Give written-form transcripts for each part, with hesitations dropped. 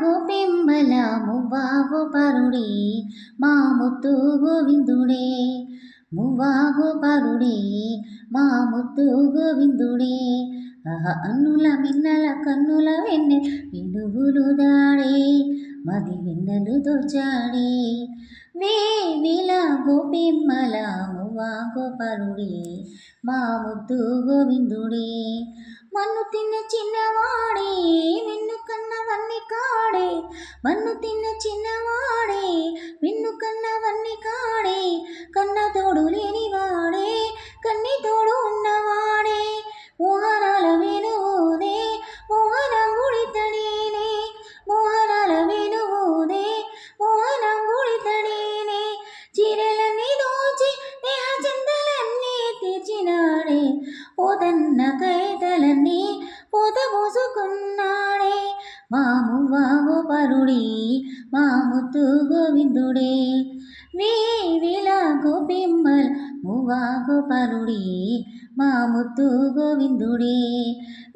గోపెమ్మల మువ్వా గోపాలుడే మా ముత్తు గోవిందుడే మువ్వా గోపాలుడే మా ముత్తు గోవిందుడే అన్నుల మిన్నల కన్నుల వెన్నె వెలుగులు దాడే మది వెన్నెలు దోచాడే వేల గోపెమ్మల మువ్వా గోపాలుడే మా ముత్తు గోవిందుడే మన్ను తిన్న చిన్నవాడే వెన్ను కన్నవన్నీ కాడే మన్ను తిన్న చిన్నవాడే వెన్ను కన్నవన్నీ కాడే కన్న తోడు లేనివాడే కన్ని తోడు ఉన్నవాడే మోహనాల వెనువుదే మోహనంగుడితడేనే మోహనాల వెనువుదే మోహనంగుడితడేనే చీరలన్నీ దోచి దేహ చింతలన్నీ తీర్చినాడే పోతన్న కైతలన్నీ పోత పోసుకున్నాడే మా మువ్వా గోపాలుడే మా ముత్తు గోవిందుడే వేల గోపెమ్మల మువ్వా గోపాలుడే మా ముత్తు గోవిందుడే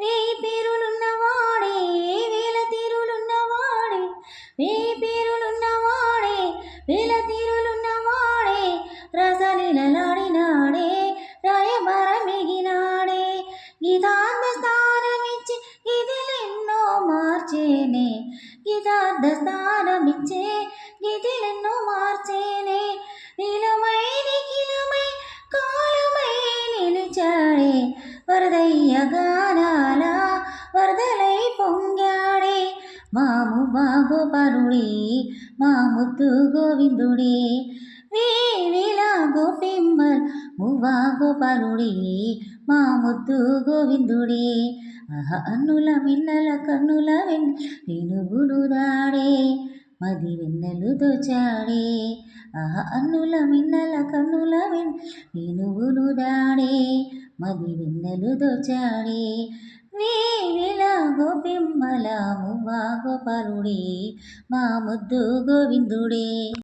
వేయి పేరులున్నవాడే వేల తీరులున్నవాడే వేయి పేరులున్నవాడే వేల తీరులున్నవాడే రసలీలలాడినాడే రాయబారమిగినాడే గీతార్థ స్థానమిచ్చి గీతలెన్నో మార్చేనే గీతార్థ స్థానమిచ్చే గీతలెన్నో మార్చేనే నీలమై నిఖిలమై కాలమై నిలిచాడే వరదయ్య గానాల వరదలై పొంగాడే మా మువ్వా గోపాలుడే మా ముత్తు గోవిందుడే వేల గోపెమ్మల మువ్వా గోపాలుడే మా ముత్తు గోవిందుడే అన్నుల మిన్నల కన్నుల వెనుగులు దాడే మది వెన్నెలు దోచాడే అన్నుల మిన్నల కన్నుల వెనుగులు దాడే మది వెన్నెలు దోచాడే వేల గోపెమ్మల మువ్వా గోపాలుడే మా ముద్దు గోవిందుడే.